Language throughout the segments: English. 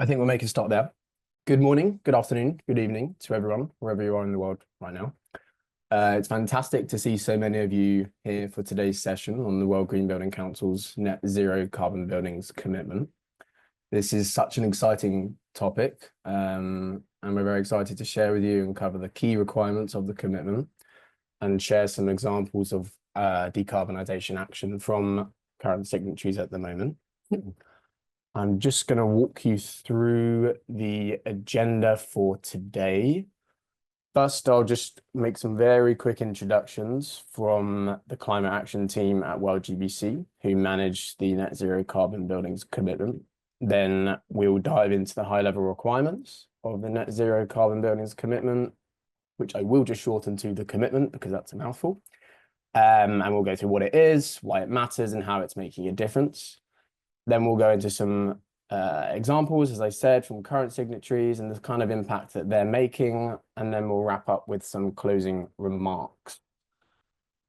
I think we'll make a start there. Good morning, good afternoon, good evening to everyone, wherever you are in the world right now. It's fantastic to see so many of you here for today's session on the World Green Building Council's net zero carbon buildings commitment. This is such an exciting topic, and we're very excited to share with you and cover the key requirements of the commitment and share some examples of decarbonisation action from current signatories at the moment. I'm just going to walk you through the agenda for today. First, I'll just make some very quick introductions from the climate action team at WorldGBC, who manage the net zero carbon buildings commitment. Then we'll dive into the high-level requirements of the net zero carbon buildings commitment, which I will just shorten to the commitment because that's a mouthful. And we'll go through what it is, why it matters, and how it's making a difference. Then we'll go into some examples, as I said, from current signatories and the kind of impact that they're making. And then we'll wrap up with some closing remarks.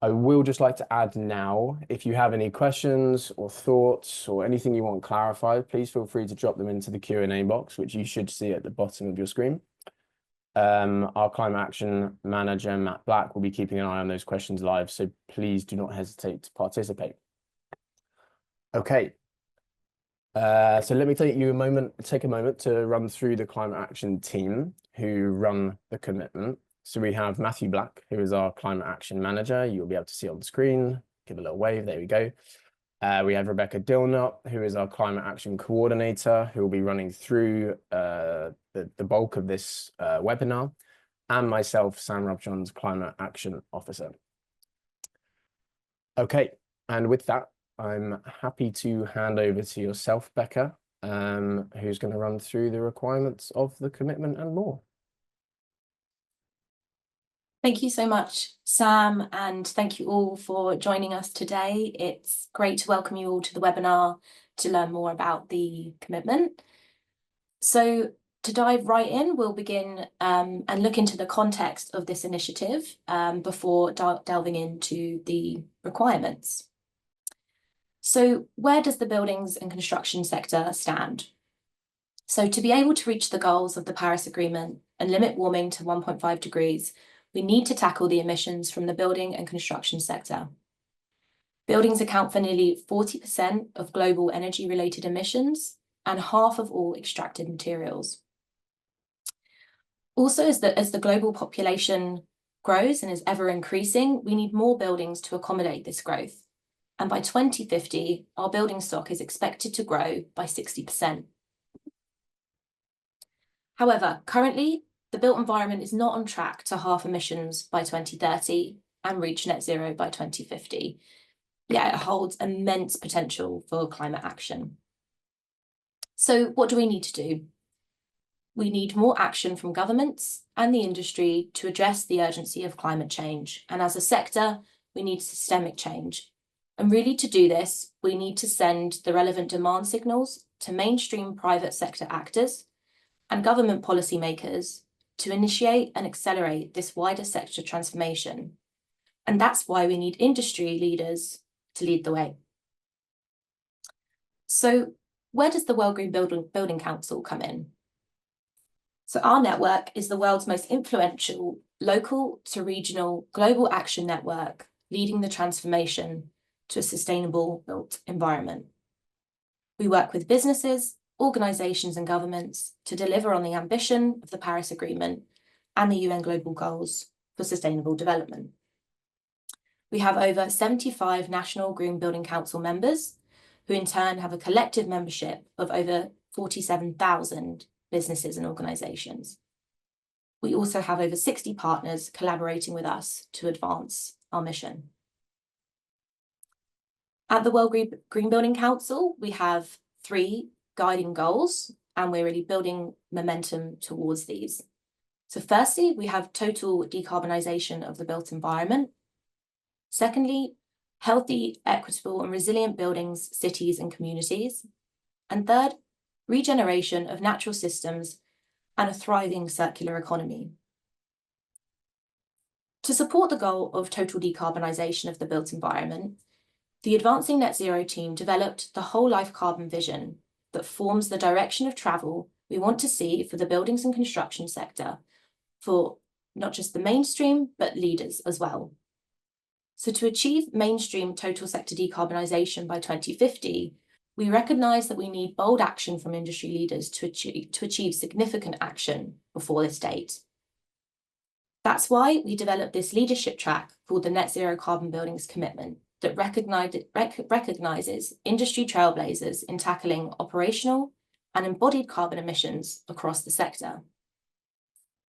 I will just like to add now, if you have any questions or thoughts or anything you want clarified, please feel free to drop them into the Q&A box, which you should see at the bottom of your screen. Our climate action manager, Matt Black, will be keeping an eye on those questions live, so please do not hesitate to participate. Okay. So let me take a moment to run through the climate action team who run the commitment. So we have Matthew Black, who is our climate action manager. You'll be able to see on the screen. Give a little wave. There we go. We have Rebecca Dilnott, who is our climate action coordinator, who will be running through the bulk of this webinar, and myself, Sam Robjohn's climate action officer. Okay, and with that, I'm happy to hand over to yourself, Becca, who's going to run through the requirements of the commitment and more. Thank you so much, Sam, and thank you all for joining us today. It's great to welcome you all to the webinar to learn more about the commitment. So to dive right in, we'll begin and look into the context of this initiative before delving into the requirements. So where does the buildings and construction sector stand? So to be able to reach the goals of the Paris Agreement and limit warming to 1.5 degrees, we need to tackle the emissions from the building and construction sector. Buildings account for nearly 40% of global energy-related emissions and half of all extracted materials. Also, as the global population grows and is ever increasing, we need more buildings to accommodate this growth. And by 2050, our building stock is expected to grow by 60%. However, currently, the built environment is not on track to halve emissions by 2030 and reach net zero by 2050. Yet it holds immense potential for climate action. So what do we need to do? We need more action from governments and the industry to address the urgency of climate change. And as a sector, we need systemic change. And really to do this, we need to send the relevant demand signals to mainstream private sector actors and government policymakers to initiate and accelerate this wider sector transformation. And that's why we need industry leaders to lead the way. So where does the World Green Building Council come in? So our network is the world's most influential local to regional global action network, leading the transformation to a sustainable built environment. We work with businesses, organisations and governments to deliver on the ambition of the Paris Agreement and the UN Global Goals for Sustainable Development. We have over 75 national Green Building Council members, who in turn have a collective membership of over 47,000 businesses and organisations. We also have over 60 partners collaborating with us to advance our mission. At the World Green Building Council, we have 3 guiding goals, and we're really building momentum towards these. So firstly, we have total decarbonisation of the built environment. Secondly, healthy, equitable and resilient buildings, cities and communities. And third, regeneration of natural systems and a thriving circular economy. To support the goal of total decarbonisation of the built environment, the Advancing Net Zero team developed the whole life carbon vision that forms the direction of travel we want to see for the buildings and construction sector, for not just the mainstream, but leaders as well. So to achieve mainstream total sector decarbonisation by 2050, we recognise that we need bold action from industry leaders to achieve significant action before this date. That's why we developed this leadership track called the Net Zero Carbon Buildings Commitment that recognises industry trailblazers in tackling operational and embodied carbon emissions across the sector.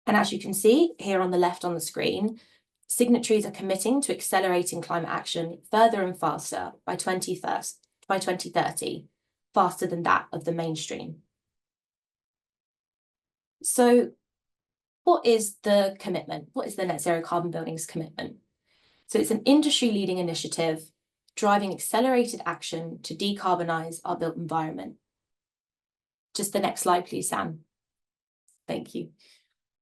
And as you can see here on the left on the screen, signatories are committing to accelerating climate action further and faster by 2030, faster than that of the mainstream. So what is the commitment? What is the Net Zero Carbon Buildings Commitment? So it's an industry-leading initiative driving accelerated action to decarbonise our built environment. Just the next slide, please, Sam. Thank you.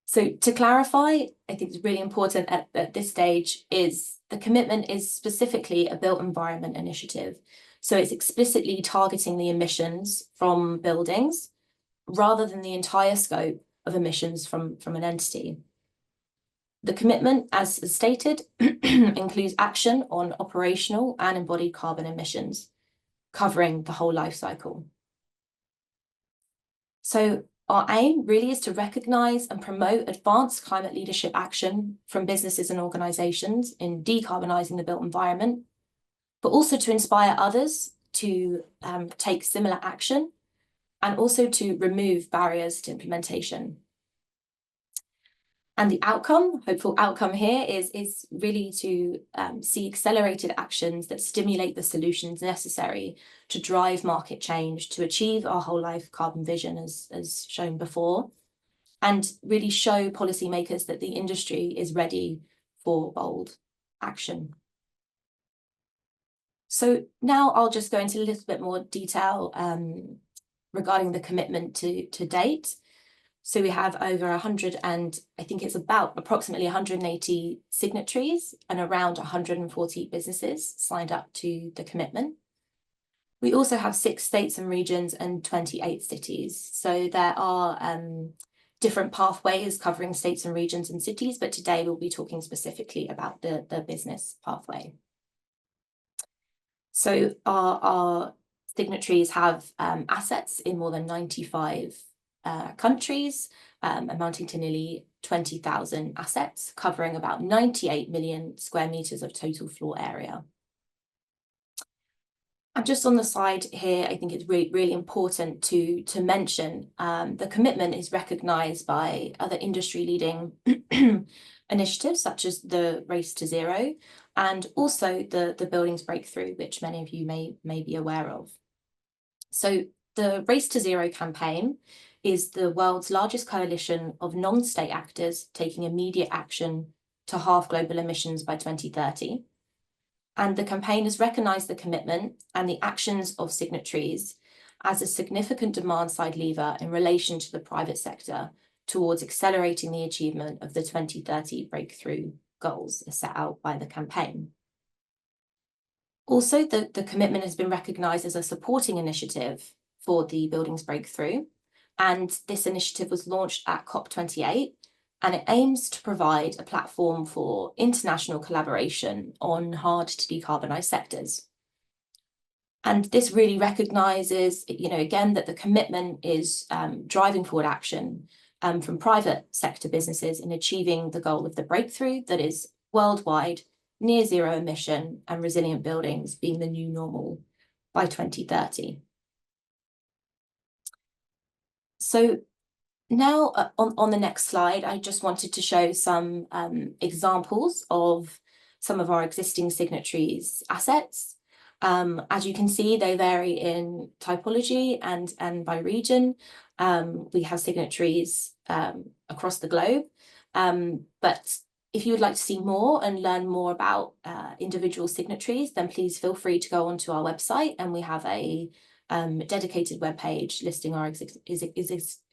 So to clarify, I think it's really important at this stage is the commitment is specifically a built environment initiative. So it's explicitly targeting the emissions from buildings rather than the entire scope of emissions from an entity. The commitment, as stated, includes action on operational and embodied carbon emissions, covering the whole life cycle. So our aim really is to recognise and promote advanced climate leadership action from businesses and organisations in decarbonising the built environment, but also to inspire others to take similar action and also to remove barriers to implementation. And the outcome, hopeful outcome here is really to see accelerated actions that stimulate the solutions necessary to drive market change to achieve our whole life carbon vision as shown before, and really show policymakers that the industry is ready for bold action. So now I'll just go into a little bit more detail regarding the commitment to date. So we have over 100 and I think it's about approximately 180 signatories and around 140 businesses signed up to the commitment. We also have 6 states and regions and 28 cities. So there are different pathways covering states and regions and cities, but today we'll be talking specifically about the business pathway. So our signatories have assets in more than 95 countries, amounting to nearly 20,000 assets, covering about 98 million square meters of total floor area. And just on the side here, I think it's really important to mention the commitment is recognised by other industry-leading initiatives, such as the Race to Zero, and also the Buildings Breakthrough, which many of you may be aware of. So the Race to Zero campaign is the world's largest coalition of non-state actors taking immediate action to halve global emissions by 2030. And the campaign has recognised the commitment and the actions of signatories as a significant demand-side lever in relation to the private sector towards accelerating the achievement of the 2030 breakthrough goals set out by the campaign. Also, the commitment has been recognised as a supporting initiative for the Buildings Breakthrough, and this initiative was launched at COP28, and it aims to provide a platform for international collaboration on hard to decarbonise sectors. And this really recognises, again, that the commitment is driving forward action from private sector businesses in achieving the goal of the breakthrough that is worldwide, near zero emission and resilient buildings being the new normal by 2030. So now on the next slide, I just wanted to show some examples of some of our existing signatories' assets. As you can see, they vary in typology and by region. We have signatories across the globe, but if you would like to see more and learn more about individual signatories, then please feel free to go onto our website, and we have a dedicated webpage listing our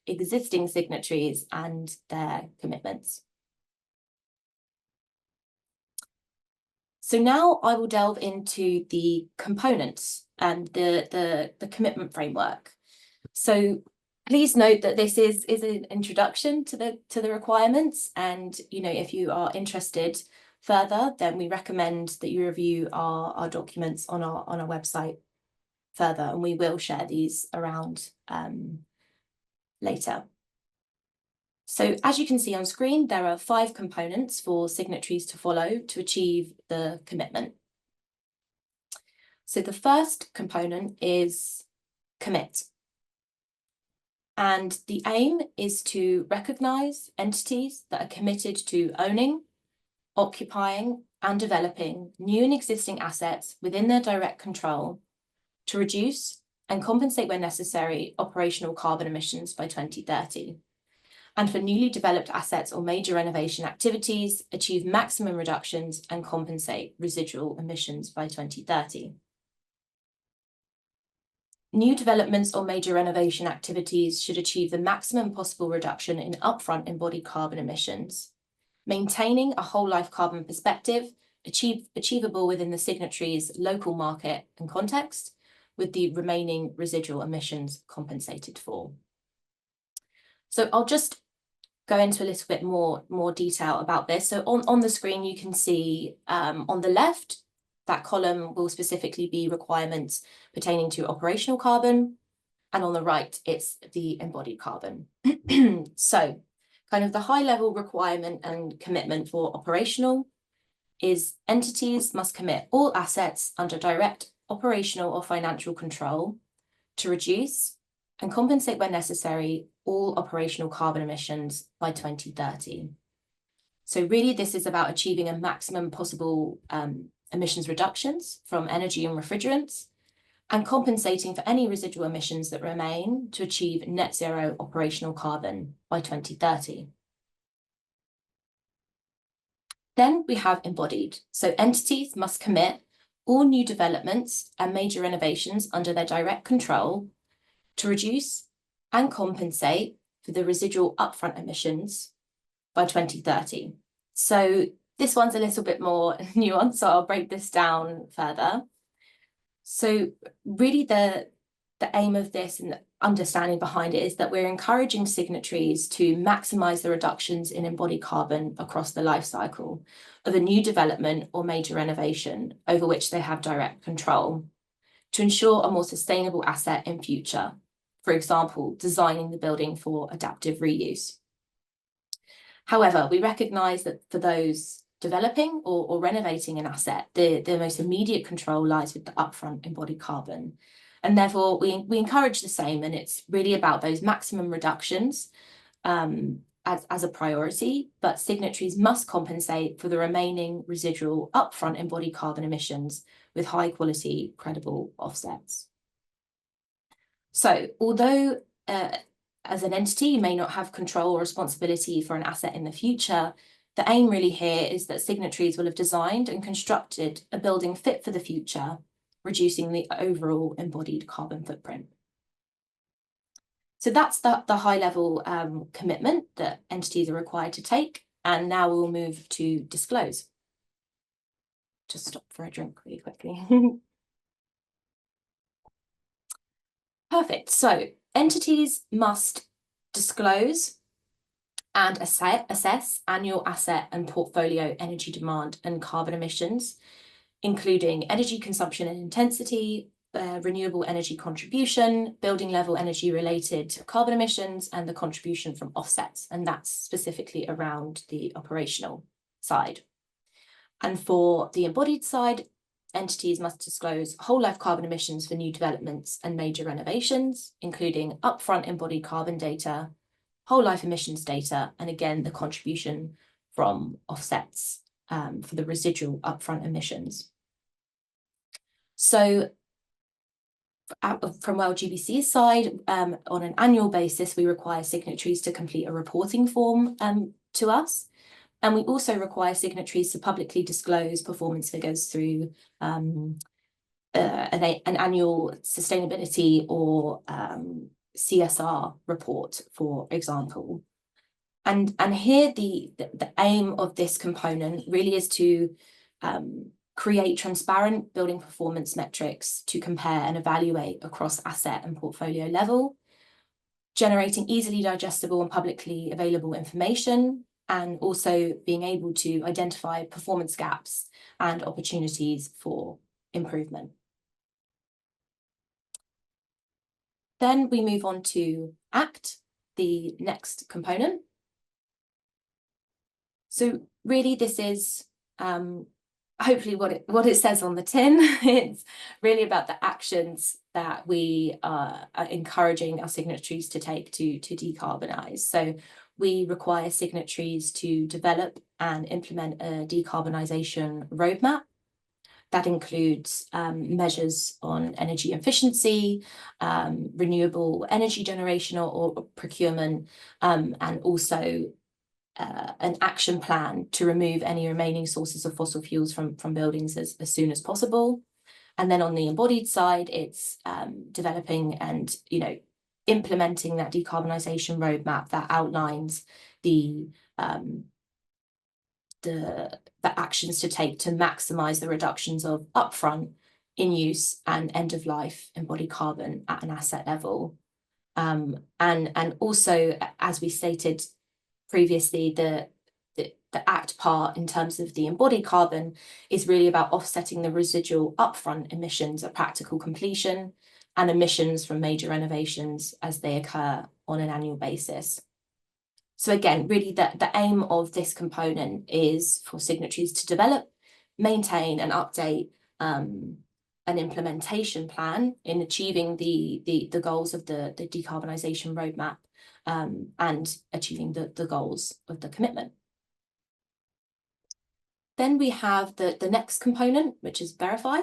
existing signatories and their commitments. So now I will delve into the components and the commitment framework. So Please note that this is an introduction to the requirements, and if you are interested further, then we recommend that you review our documents on our website further, and we will share these around later. So as you can see on screen, there are 5 components for signatories to follow to achieve the commitment. So the first component is commit. And the aim is to recognise entities that are committed to owning, occupying and developing new and existing assets within their direct control to reduce and compensate where necessary operational carbon emissions by 2030. And for newly developed assets or major renovation activities, achieve maximum reductions and compensate residual emissions by 2030. New developments or major renovation activities should achieve the maximum possible reduction in upfront embodied carbon emissions, maintaining a whole life carbon perspective achievable within the signatory's local market and context, with the remaining residual emissions compensated for. So I'll just go into a little bit more detail about this. So on the screen, you can see on the left, that column will specifically be requirements pertaining to operational carbon, and on the right, it's the embodied carbon. So kind of the high level requirement and commitment for operational is entities must commit all assets under direct operational or financial control to reduce and compensate where necessary all operational carbon emissions by 2030. So really this is about achieving a maximum possible emissions reductions from energy and refrigerants, and compensating for any residual emissions that remain to achieve net zero operational carbon by 2030. Then we have embodied. So entities must commit all new developments and major renovations under their direct control to reduce and compensate for the residual upfront emissions by 2030. So this one's a little bit more nuanced, so I'll break this down further. So really the aim of this and the understanding behind it is that we're encouraging signatories to maximise the reductions in embodied carbon across the life cycle of a new development or major renovation over which they have direct control to ensure a more sustainable asset in future. For example, designing the building for adaptive reuse. However, we recognise that for those developing or renovating an asset, the most immediate control lies with the upfront embodied carbon. And therefore, we encourage the same, and it's really about those maximum reductions as a priority, but signatories must compensate for the remaining residual upfront embodied carbon emissions with high quality, credible offsets. So although as an entity, you may not have control or responsibility for an asset in the future, the aim really here is that signatories will have designed and constructed a building fit for the future, reducing the overall embodied carbon footprint. So that's the high level commitment that entities are required to take. And now we'll move to disclose. Just stop for a drink really quickly. Perfect. So entities must disclose and assess annual asset and portfolio energy demand and carbon emissions, including energy consumption and intensity, renewable energy contribution, building level energy related carbon emissions, and the contribution from offsets. And that's specifically around the operational side. And for the embodied side, entities must disclose whole life carbon emissions for new developments and major renovations, including upfront embodied carbon data, whole life emissions data, and again, the contribution from offsets for the residual upfront emissions. So from WorldGBC's side, on an annual basis, we require signatories to complete a reporting form to us. And we also require signatories to publicly disclose performance figures through an annual sustainability or CSR report, for example. And here the aim of this component really is to create transparent building performance metrics to compare and evaluate across asset and portfolio level, generating easily digestible and publicly available information, and also being able to identify performance gaps and opportunities for improvement. Then we move on to ACT, the next component. So really this is hopefully what it says on the tin. It's really about the actions that we are encouraging our signatories to take to decarbonise. So we require signatories to develop and implement a decarbonisation roadmap. That includes measures on energy efficiency, renewable energy generation or procurement, and also an action plan to remove any remaining sources of fossil fuels from buildings as soon as possible. And then on the embodied side, it's developing and implementing that decarbonisation roadmap that outlines the actions to take to maximise the reductions of upfront, in-use and end-of-life embodied carbon at an asset level. And also, as we stated previously, the ACT part in terms of the embodied carbon is really about offsetting the residual upfront emissions at practical completion and emissions from major renovations as they occur on an annual basis. So again, really the aim of this component is for signatories to develop, maintain and update an implementation plan in achieving the goals of the decarbonisation roadmap and achieving the goals of the commitment. Then we have the next component, which is verify.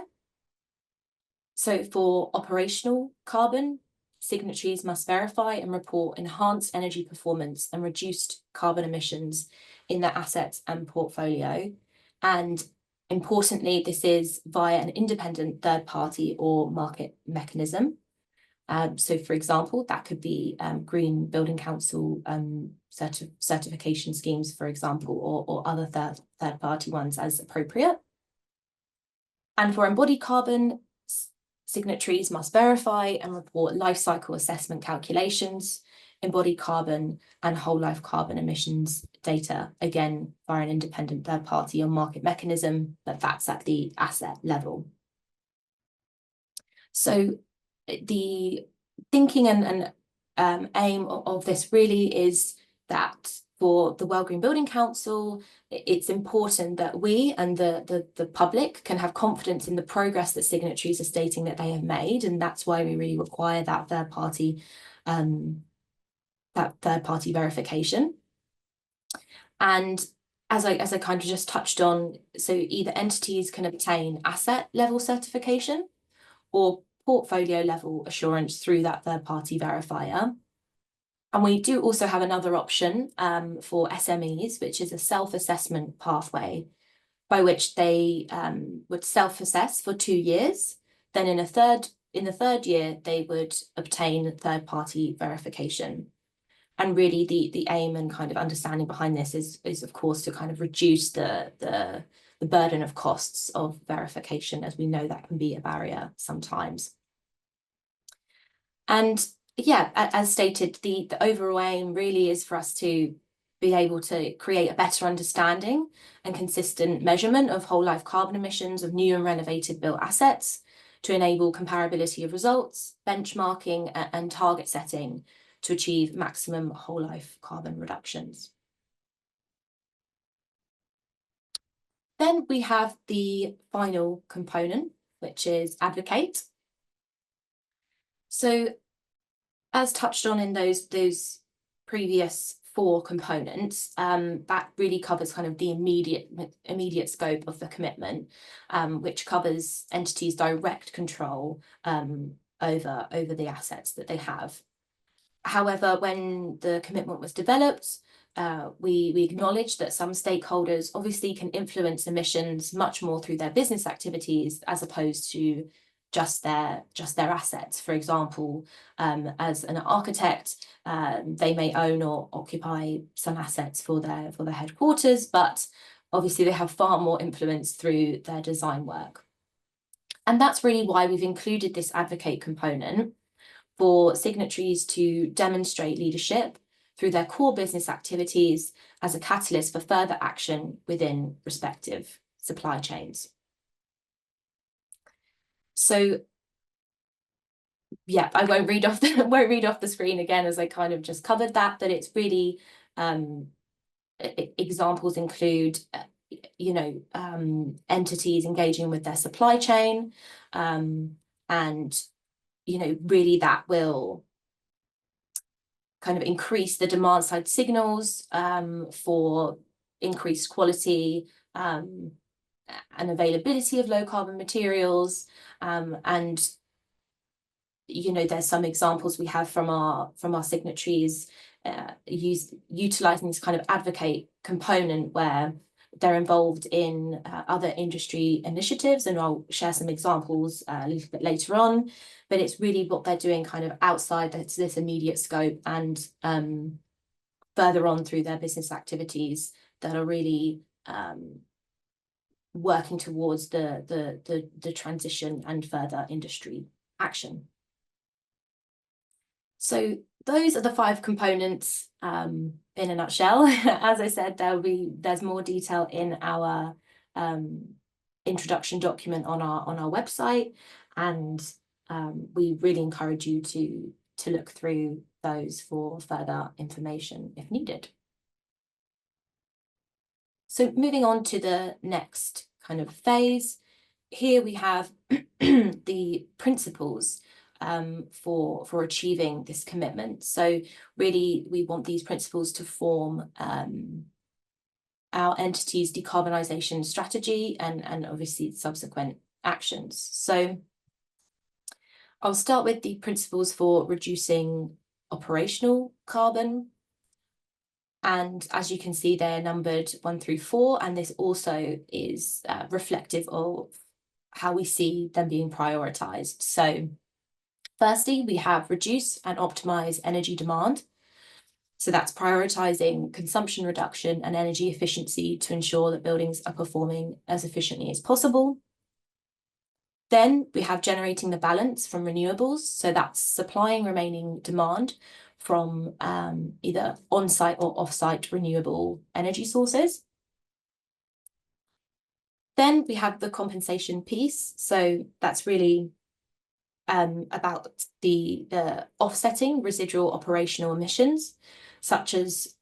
So for operational carbon, signatories must verify and report enhanced energy performance and reduced carbon emissions in their assets and portfolio. And importantly, this is via an independent third party or market mechanism. So for example, that could be Green Building Council certification schemes, for example, or other third party ones as appropriate. And for embodied carbon, signatories must verify and report life cycle assessment calculations, embodied carbon and whole life carbon emissions data, again, via an independent third party or market mechanism, but that's at the asset level. So the thinking and aim of this really is that for the World Green Building Council, it's important that we and the public can have confidence in the progress that signatories are stating that they have made, and that's why we really require that third party verification. And as I kind of just touched on, so either entities can obtain asset level certification or portfolio level assurance through that third party verifier. And we do also have another option for SMEs, which is a self-assessment pathway by which they would self-assess for 2 years. Then in the third year, they would obtain third-party verification. And really the aim and kind of understanding behind this is of course to kind of reduce the burden of costs of verification, as we know that can be a barrier sometimes. And yeah, as stated, the overall aim really is for us to be able to create a better understanding and consistent measurement of whole life carbon emissions of new and renovated built assets to enable comparability of results, benchmarking and target setting to achieve maximum whole life carbon reductions. Then we have the final component, which is advocate. So as touched on in those previous 4 components, that really covers kind of the immediate scope of the commitment, which covers entities' direct control over the assets that they have. However, when the commitment was developed, we acknowledged that some stakeholders obviously can influence emissions much more through their business activities as opposed to just their assets. For example, as an architect, they may own or occupy some assets for their headquarters, but obviously they have far more influence through their design work. And that's really why we've included this advocate component, for signatories to demonstrate leadership through their core business activities as a catalyst for further action within respective supply chains. So yeah, I won't read off the screen again, as I kind of just covered that, but it's really examples include entities engaging with their supply chain, and really that will kind of increase the demand side signals for increased quality and availability of low carbon materials, and there's some examples we have from our signatories utilizing this kind of advocate component where they're involved in other industry initiatives, and I'll share some examples a little bit later on, but it's really what they're doing kind of outside this immediate scope and further on through their business activities that are really working towards the transition and further industry action. So those are the 5 components in a nutshell. As I said, there's more detail in our introduction document on our website, and we really encourage you to look through those for further information if needed. So moving on to the next kind of phase, here we have the principles for achieving this commitment. So really, we want these principles to form our entity's decarbonisation strategy and obviously subsequent actions. So I'll start with the principles for reducing operational carbon. And as you can see, they're numbered 1 through 4, and this also is reflective of how we see them being prioritised. So firstly, we have reduce and optimise energy demand. So that's prioritising consumption reduction and energy efficiency to ensure that buildings are performing as efficiently as possible. Then we have generating the balance from renewables. So that's supplying remaining demand from either on-site or off-site renewable energy sources. Then we have the compensation piece. So that's really about the offsetting residual operational emissions, such as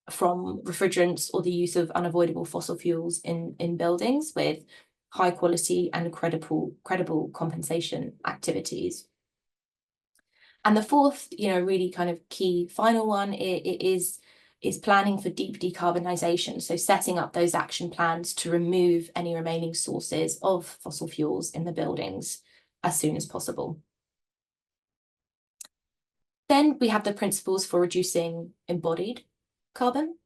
from refrigerants or the use of unavoidable fossil fuels in buildings, with high quality and credible compensation activities. And the fourth, really kind of key final one is planning for deep decarbonisation. So setting up those action plans to remove any remaining sources of fossil fuels in the buildings as soon as possible. Then we have the principles for reducing embodied carbon.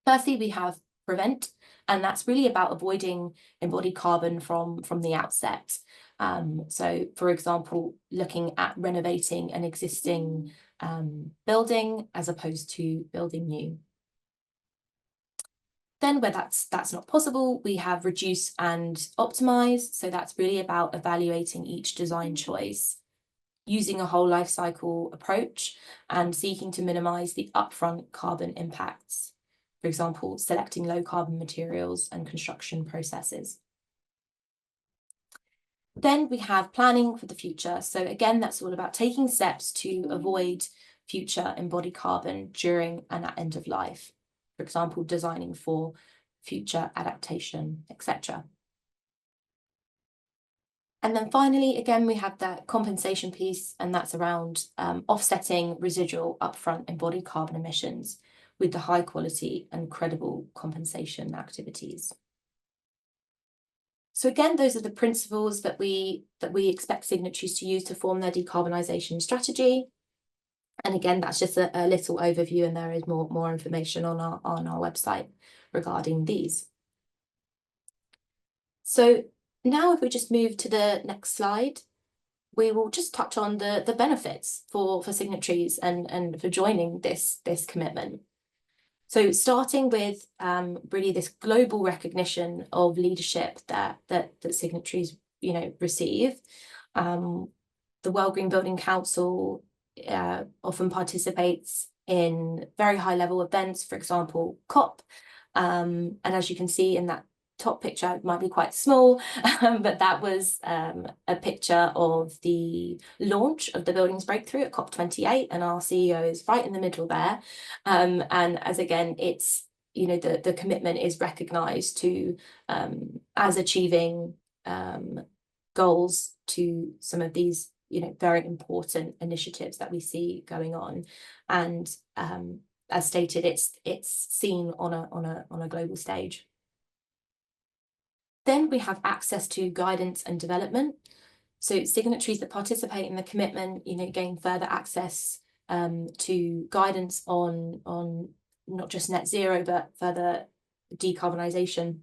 Firstly, we have prevent, and that's really about avoiding embodied carbon from the outset. So, for example, looking at renovating an existing building as opposed to building new. Then where that's not possible, we have reduce and optimize. So that's really about evaluating each design choice, using a whole life cycle approach and seeking to minimize the upfront carbon impacts. For example, selecting low carbon materials and construction processes. Then we have planning for the future. So again, that's all about taking steps to avoid future embodied carbon during and at end of life. For example, designing for future adaptation, etc. And then finally, again, we have that compensation piece, and that's around offsetting residual upfront embodied carbon emissions with the high quality and credible compensation activities. So again, those are the principles that we expect signatories to use to form their decarbonisation strategy. And again, that's just a little overview, and there is more information on our website regarding these. So now if we just move to the next slide, we will just touch on the benefits for signatories and for joining this commitment. So starting with really this global recognition of leadership that signatories receive, the World Green Building Council often participates in very high level events, for example, COP. And as you can see in that top picture, it might be quite small, but that was a picture of the launch of the Buildings Breakthrough at COP28, and our CEO is right in the middle there. And as again, it's, you know, the commitment is recognised to as achieving goals to some of these, you know, very important initiatives that we see going on. And as stated, it's seen on a global stage. Then we have access to guidance and development. So signatories that participate in the commitment, you know, gain further access to guidance on not just net zero, but further decarbonisation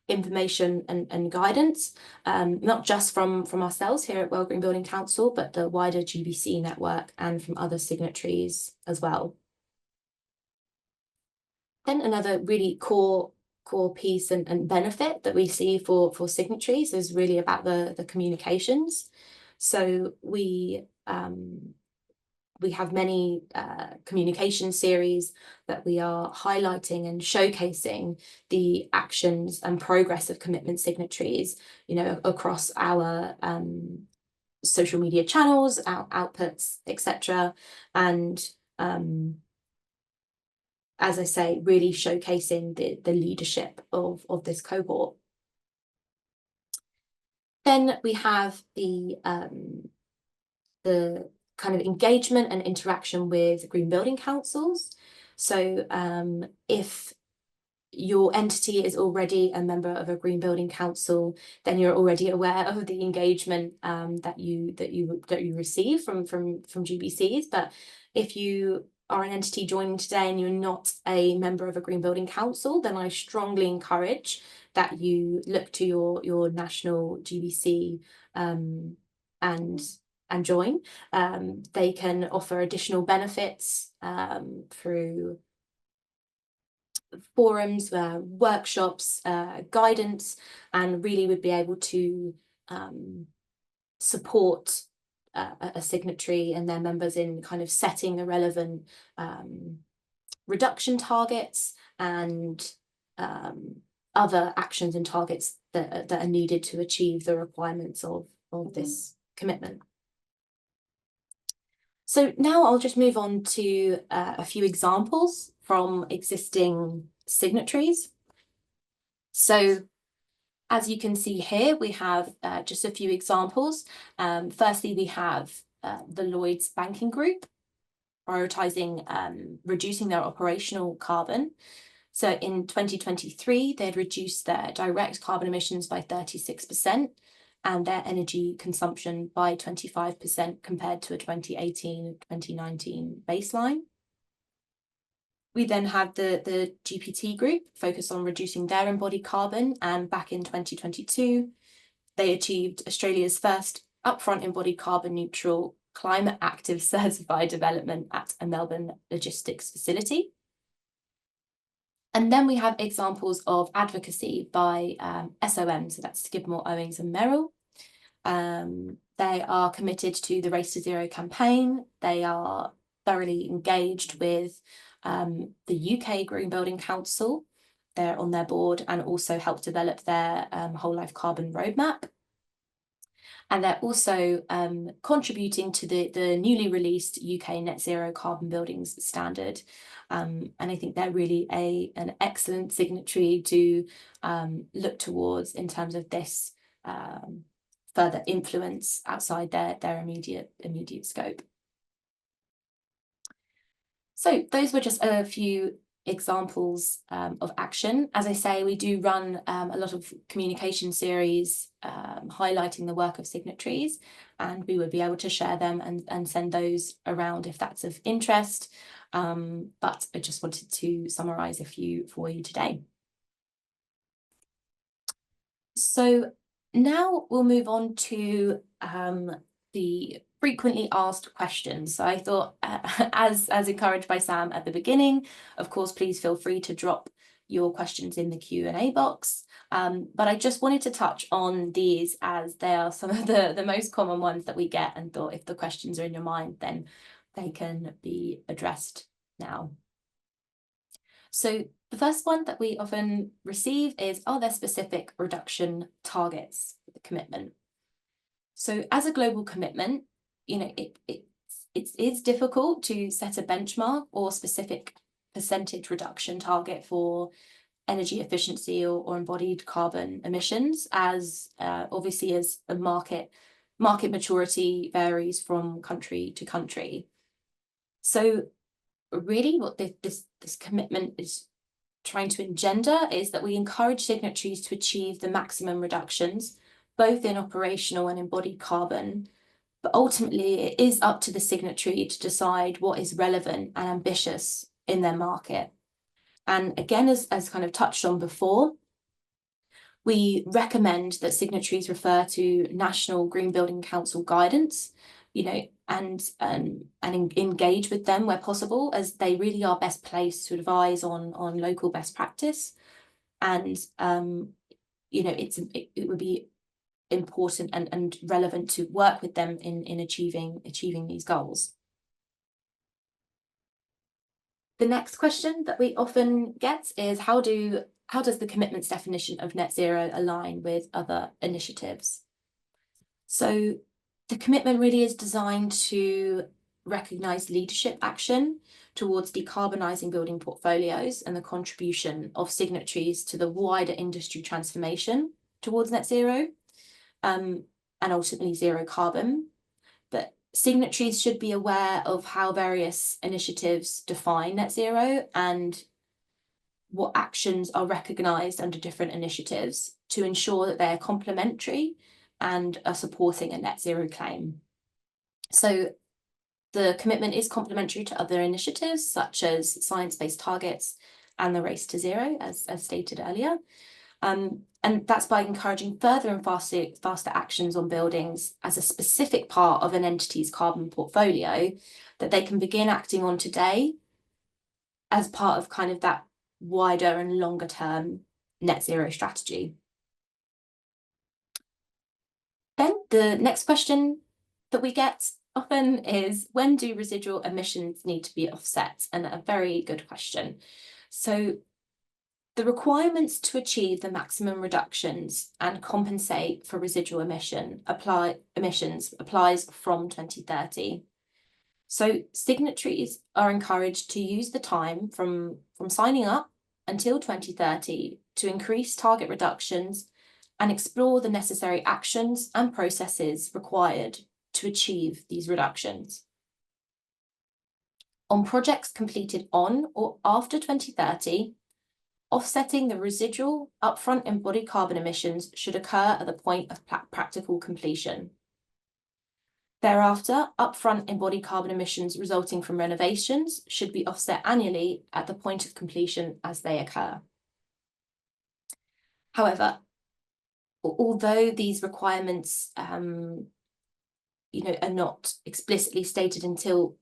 information and guidance, not just from ourselves here at World Green Building Council, but the wider GBC network and from other signatories as well. Then another really core piece and benefit that we see for signatories is really about the communications. So we have many communication series that we are highlighting and showcasing the actions and progress of commitment signatories, you know, across our social media channels, our outputs, etc. And as I say, really showcasing the leadership of this cohort. Then we have the kind of engagement and interaction with green building councils. So if your entity is already a member of a green building council, then you're already aware of the engagement that you receive from GBCs. But if you are an entity joining today and you're not a member of a green building council, then I strongly encourage that you look to your national GBC and join. They can offer additional benefits through forums, workshops, guidance, and really would be able to support a signatory and their members in kind of setting the relevant reduction targets and other actions and targets that are needed to achieve the requirements of this commitment. So now I'll just move on to a few examples from existing signatories. So as you can see here, we have just a few examples. Firstly, we have the Lloyds Banking Group prioritising reducing their operational carbon. So in 2023, they had reduced their direct carbon emissions by 36% and their energy consumption by 25% compared to a 2018-2019 baseline. We then have the GPT group focused on reducing their embodied carbon, and back in 2022, they achieved Australia's first upfront embodied carbon neutral climate active certified development at a Melbourne logistics facility. And then we have examples of advocacy by SOM, so that's Skidmore, Owings and Merrill. They are committed to the Race to Zero campaign. They are thoroughly engaged with the UK Green Building Council. They're on their board and also help develop their whole life carbon roadmap. And they're also contributing to the newly released UK Net Zero Carbon Buildings Standard. And I think they're really an excellent signatory to look towards in terms of this further influence outside their immediate scope. So those were just a few examples of action. As I say, we do run a lot of communication series highlighting the work of signatories, and we would be able to share them and send those around if that's of interest. But I just wanted to summarise a few for you today. So now we'll move on to the frequently asked questions. So I thought, as encouraged by Sam at the beginning, of course, please feel free to drop your questions in the Q&A box. But I just wanted to touch on these as they are some of the most common ones that we get, and thought if the questions are in your mind, then they can be addressed now. So the first one that we often receive is, are there specific reduction targets for the commitment? So as a global commitment, you know, it is difficult to set a benchmark or specific percentage reduction target for energy efficiency or embodied carbon emissions, as obviously as the market maturity varies from country to country. So really what this commitment is trying to engender is that we encourage signatories to achieve the maximum reductions, both in operational and embodied carbon. But ultimately, it is up to the signatory to decide what is relevant and ambitious in their market. And again, as kind of touched on before, we recommend that signatories refer to National Green Building Council guidance, you know, and engage with them where possible, as they really are best placed to advise on local best practice. And you know, it would be important and relevant to work with them in achieving these goals. The next question that we often get is, how does the commitment's definition of net zero align with other initiatives? So the commitment really is designed to recognise leadership action towards decarbonising building portfolios and the contribution of signatories to the wider industry transformation towards net zero, and ultimately zero carbon. But signatories should be aware of how various initiatives define net zero and what actions are recognised under different initiatives to ensure that they're complementary and are supporting a net zero claim. So the commitment is complementary to other initiatives such as science-based targets and the race to zero, as stated earlier. And that's by encouraging further and faster actions on buildings as a specific part of an entity's carbon portfolio that they can begin acting on today as part of kind of that wider and longer term net zero strategy. Then the next question that we get often is, when do residual emissions need to be offset? And a very good question. So the requirements to achieve the maximum reductions and compensate for residual emissions applies from 2030. So signatories are encouraged to use the time from signing up until 2030 to increase target reductions and explore the necessary actions and processes required to achieve these reductions. On projects completed on or after 2030, offsetting the residual upfront embodied carbon emissions should occur at the point of practical completion. Thereafter, upfront embodied carbon emissions resulting from renovations should be offset annually at the point of completion as they occur. However, although these requirements you know, are not explicitly stated until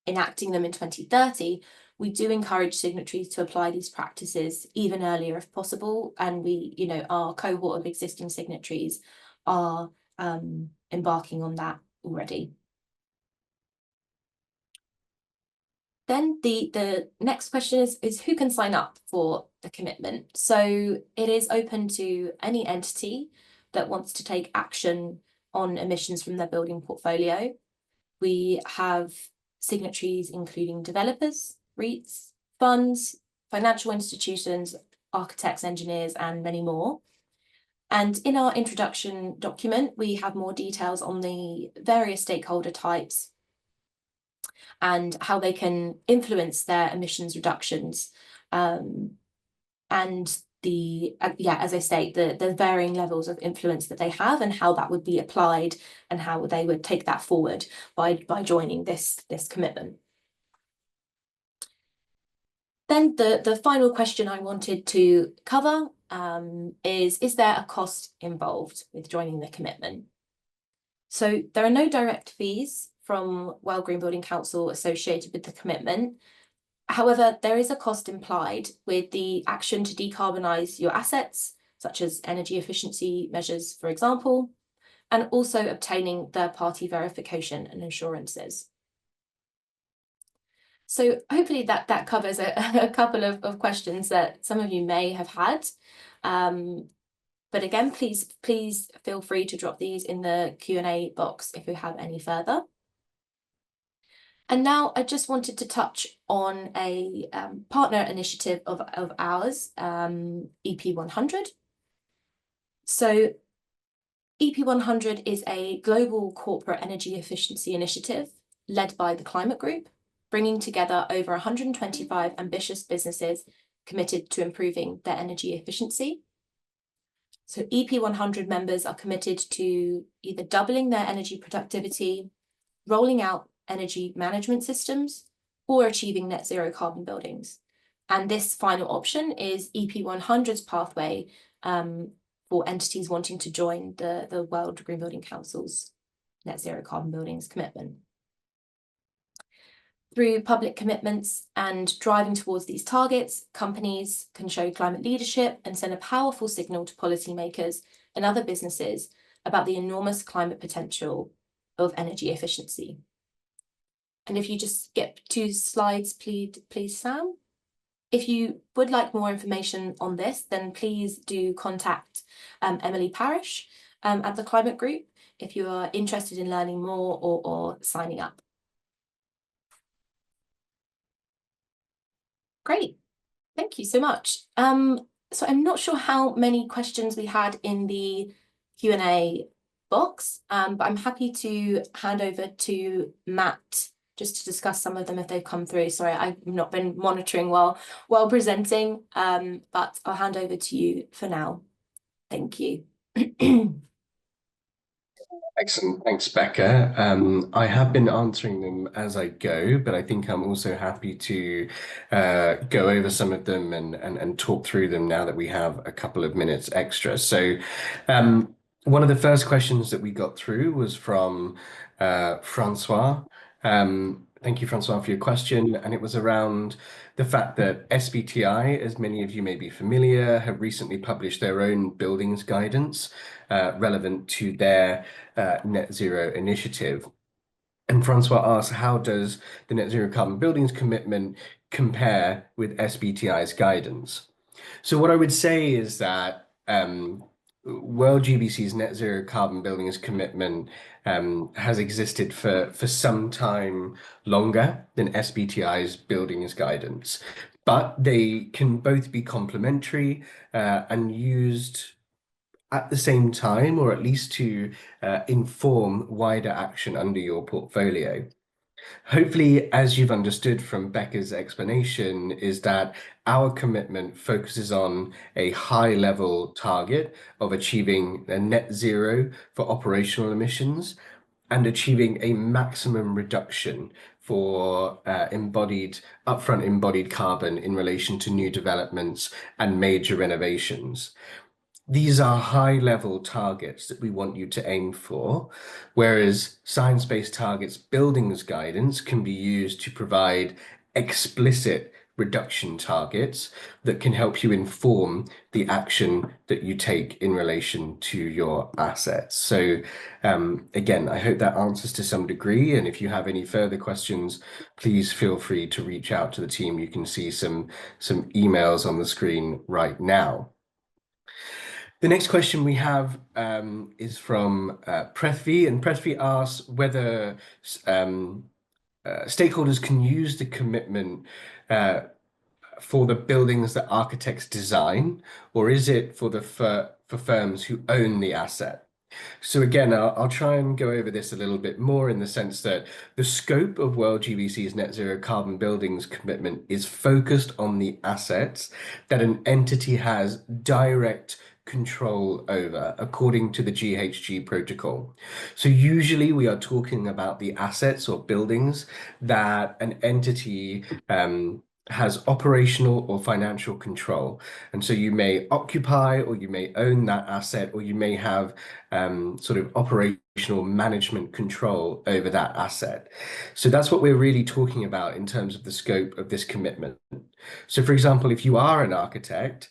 enacting them in 2030, we do encourage signatories to apply these practices even earlier if possible, and we, you know, our cohort of existing signatories are embarking on that already. Then the next question is who can sign up for the commitment? So it is open to any entity that wants to take action on emissions from their building portfolio. We have signatories including developers, REITs, funds, financial institutions, architects, engineers, and many more. And in our introduction document, we have more details on the various stakeholder types and how they can influence their emissions reductions. And as I say, the varying levels of influence that they have and how that would be applied and how they would take that forward by joining this commitment. Then the final question I wanted to cover is there a cost involved with joining the commitment? So there are no direct fees from World Green Building Council associated with the commitment, However, there is a cost implied with the action to decarbonise your assets, such as energy efficiency measures, for example, and also obtaining third-party verification and assurances. So hopefully that covers a couple of questions that some of you may have had. But again, please feel free to drop these in the Q&A box if you have any further. And now I just wanted to touch on a partner initiative of ours, EP100. So EP100 is a global corporate energy efficiency initiative led by the Climate Group, bringing together over 125 ambitious businesses committed to improving their energy efficiency. So EP100 members are committed to either doubling their energy productivity, rolling out energy management systems, or achieving net zero carbon buildings. And this final option is EP100's pathway for entities wanting to join the World Green Building Council's net zero carbon buildings commitment. Through public commitments and driving towards these targets, companies can show climate leadership and send a powerful signal to policymakers and other businesses about the enormous climate potential of energy efficiency. And if you just skip 2 slides, please, Sam. If you would like more information on this, then please do contact Emily Parish at the Climate Group if you are interested in learning more or signing up. Great, thank you so much. So I'm not sure how many questions we had in the Q&A box, but I'm happy to hand over to Matt just to discuss some of them if they've come through. Sorry, I've not been monitoring while presenting, but I'll hand over to you for now. Thank you. Excellent. Thanks, Becca. I have been answering them as I go, but I think I'm also happy to go over some of them and talk through them now that we have a couple of minutes extra. So one of the first questions that we got through was from Francois. Thank you, Francois, for your question. And it was around the fact that SBTi, as many of you may be familiar, have recently published their own buildings guidance relevant to their net zero initiative. And Francois asks, how does the net zero carbon buildings commitment compare with SBTi's guidance? So what I would say is that WorldGBC's net zero carbon buildings commitment has existed for some time longer than SBTi's buildings guidance, but they can both be complementary and used at the same time, or at least to inform wider action under your portfolio. Hopefully, as you've understood from Becca's explanation, is that our commitment focuses on a high-level target of achieving a net zero for operational emissions and achieving a maximum reduction for upfront embodied carbon in relation to new developments and major renovations. These are high-level targets that we want you to aim for, whereas science-based targets buildings guidance can be used to provide explicit reduction targets that can help you inform the action that you take in relation to your assets. So again, I hope that answers to some degree. And if you have any further questions, please feel free to reach out to the team. You can see some emails on the screen right now. The next question we have is from Prithvi, and Prithvi asks whether stakeholders can use the commitment for the buildings that architects design, or is it for firms who own the asset? So again, I'll try and go over this a little bit more in the sense that the scope of WorldGBC's net zero carbon buildings commitment is focused on the assets that an entity has direct control over according to the GHG protocol. So usually we are talking about the assets or buildings that an entity has operational or financial control. And so you may occupy or you may own that asset, or you may have sort of operational management control over that asset. So that's what we're really talking about in terms of the scope of this commitment. So for example, if you are an architect,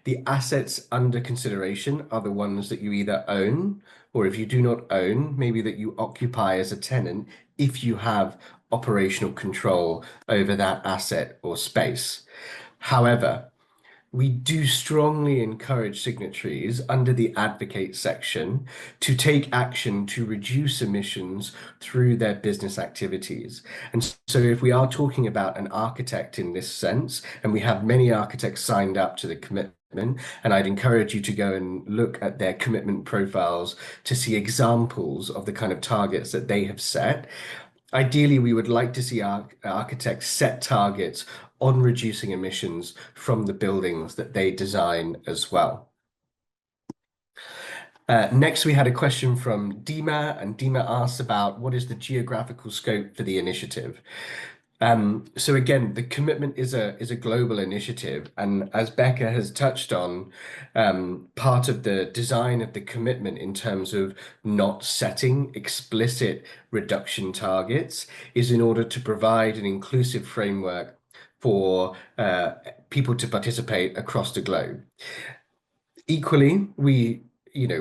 the assets under consideration are the ones that you either own, or if you do not own, maybe that you occupy as a tenant if you have operational control over that asset or space. However, we do strongly encourage signatories under the advocate section to take action to reduce emissions through their business activities. And so if we are talking about an architect in this sense, and we have many architects signed up to the commitment, and I'd encourage you to go and look at their commitment profiles to see examples of the kind of targets that they have set. Ideally, we would like to see our architects set targets on reducing emissions from the buildings that they design as well. Next, we had a question from Dima, and Dima asks about what is the geographical scope for the initiative. So again, the commitment is a global initiative, and as Becca has touched on, part of the design of the commitment in terms of not setting explicit reduction targets is in order to provide an inclusive framework for people to participate across the globe. Equally,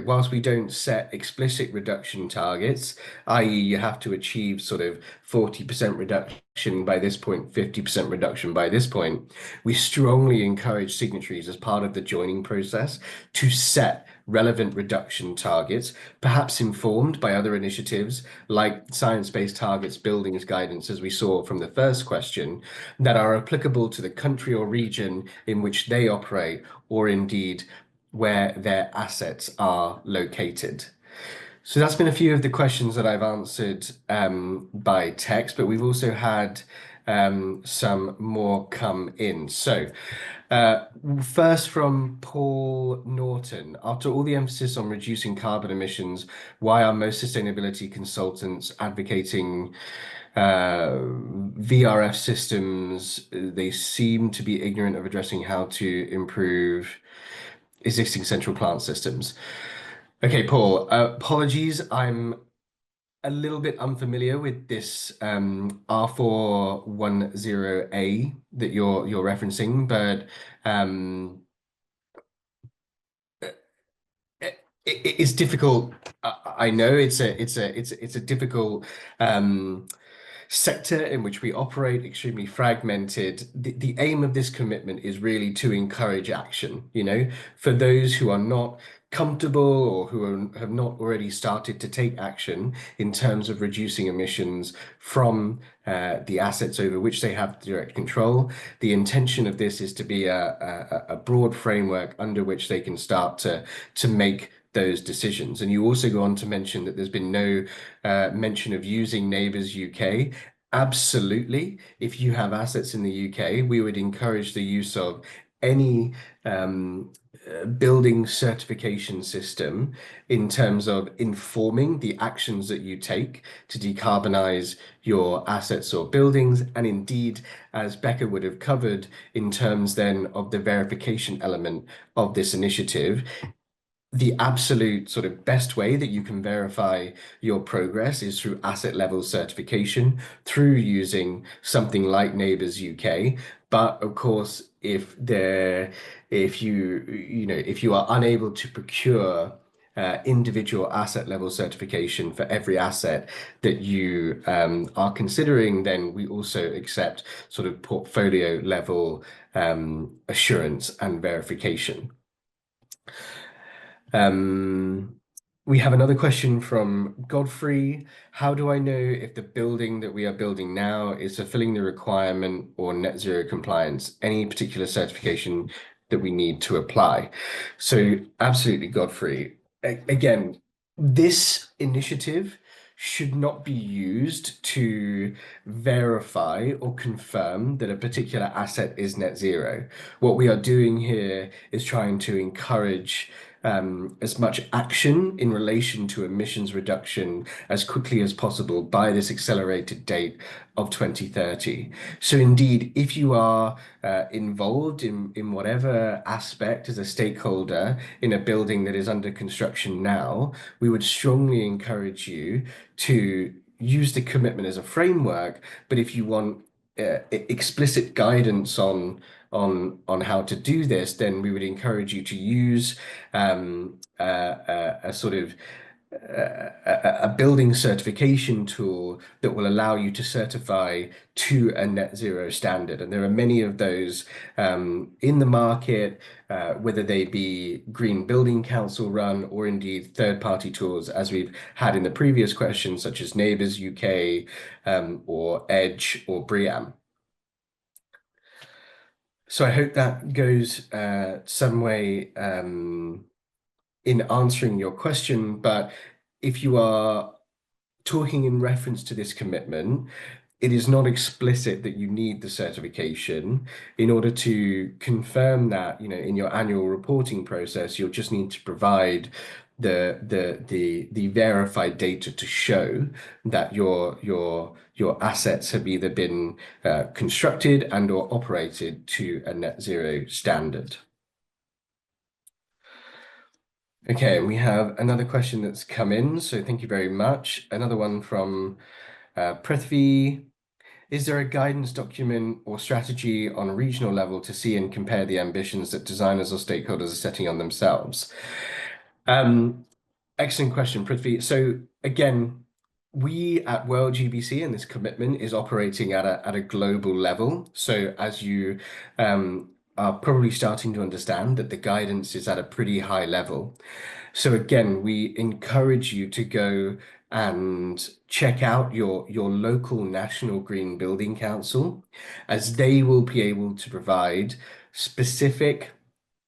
whilst we don't set explicit reduction targets, i.e. you have to achieve sort of 40% reduction by this point, 50% reduction by this point, we strongly encourage signatories as part of the joining process to set relevant reduction targets, perhaps informed by other initiatives like science-based targets, buildings guidance, as we saw from the first question, that are applicable to the country or region in which they operate, or indeed where their assets are located. So that's been a few of the questions that I've answered by text, but we've also had some more come in. So first from Paul Norton, after all the emphasis on reducing carbon emissions, why are most sustainability consultants advocating VRF systems? They seem to be ignorant of addressing how to improve existing central plant systems. Okay, Paul, apologies. I'm a little bit unfamiliar with this R410A that you're referencing, but it's difficult. I know it's a difficult sector in which we operate, extremely fragmented. The aim of this commitment is really to encourage action, for those who are not comfortable or who have not already started to take action in terms of reducing emissions from the assets over which they have direct control. The intention of this is to be a broad framework under which they can start to make those decisions. And you also go on to mention that there's been no mention of using Neighbours UK. Absolutely. If you have assets in the UK, we would encourage the use of any building certification system in terms of informing the actions that you take to decarbonize your assets or buildings. And indeed, as Becca would have covered, in terms then of the verification element of this initiative, the absolute sort of best way that you can verify your progress is through asset level certification, through using something like Neighbours UK. But of course, if you are unable to procure individual asset level certification for every asset that you are considering, then we also accept sort of portfolio level assurance and verification. We have another question from Godfrey. How do I know if the building that we are building now is fulfilling the requirement or net zero compliance? Any particular certification that we need to apply? So absolutely, Godfrey. Again, this initiative should not be used to verify or confirm that a particular asset is net zero. What we are doing here is trying to encourage as much action in relation to emissions reduction as quickly as possible by this accelerated date of 2030. So indeed, if you are involved in whatever aspect as a stakeholder in a building that is under construction now, we would strongly encourage you to use the commitment as a framework. But if you want explicit guidance on how to do this, then we would encourage you to use a sort of a building certification tool that will allow you to certify to a net zero standard. And there are many of those in the market, whether they be Green Building Council run or indeed third-party tools, as we've had in the previous questions, such as Neighbours UK or Edge or BREEAM. So I hope that goes some way in answering your question. But if you are talking in reference to this commitment, it is not explicit that you need the certification. In order to confirm that, in your annual reporting process, you'll just need to provide the verified data to show that your assets have either been constructed and or operated to a net zero standard. Okay, we have another question that's come in, so thank you very much. Another one from Prithvi. Is there a guidance document or strategy on a regional level to see and compare the ambitions that designers or stakeholders are setting on themselves? Excellent question, Prithvi. So again, we at WorldGBC and this commitment is operating at a global level. So as you are probably starting to understand that the guidance is at a pretty high level. So again, we encourage you to go and check out your local National Green Building Council, as they will be able to provide specific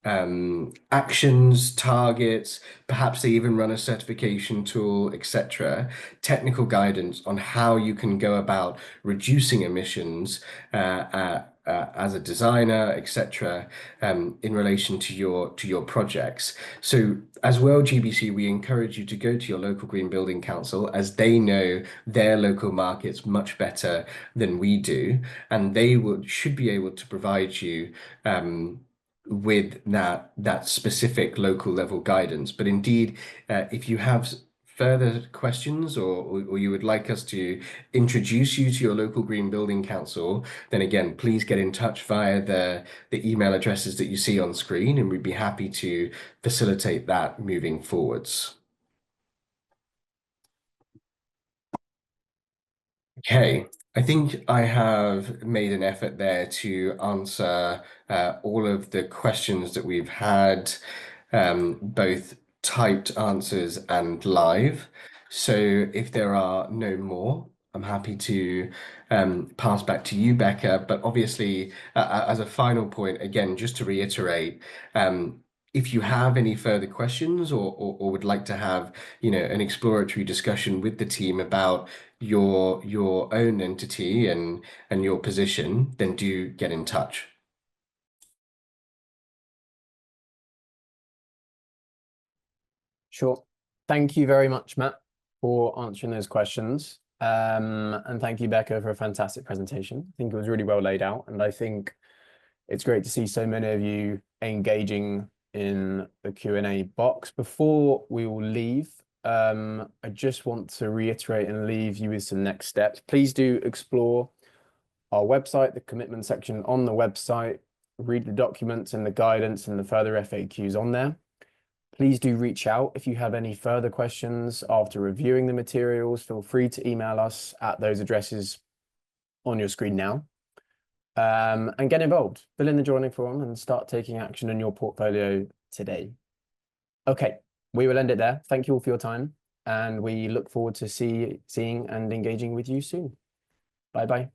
actions, targets, perhaps they even run a certification tool, etc., technical guidance on how you can go about reducing emissions as a designer, etc., in relation to your projects. So as WorldGBC, we encourage you to go to your local Green Building Council, as they know their local markets much better than we do, and they should be able to provide you with that specific local level guidance. But indeed, if you have further questions or you would like us to introduce you to your local Green Building Council, then again, please get in touch via the email addresses that you see on screen, and we'd be happy to facilitate that moving forwards. Okay, I think I have made an effort there to answer all of the questions that we've had, both typed answers and live. So if there are no more, I'm happy to pass back to you, Becca. But obviously, as a final point, again, just to reiterate, if you have any further questions or would like to have, an exploratory discussion with the team about your own entity and your position, then do get in touch. Sure. Thank you very much, Matt, for answering those questions. And thank you, Becca, for a fantastic presentation. I think it was really well laid out, and I think it's great to see so many of you engaging in the Q&A box. Before we will leave, I just want to reiterate and leave you with some next steps. Please do explore our website, the commitment section on the website, read the documents and the guidance and the further FAQs on there. Please do reach out if you have any further questions after reviewing the materials. Feel free to email us at those addresses on your screen now. And get involved, fill in the joining form and start taking action in your portfolio today. Okay, we will end it there. Thank you all for your time, and we look forward to seeing and engaging with you soon. Bye-bye.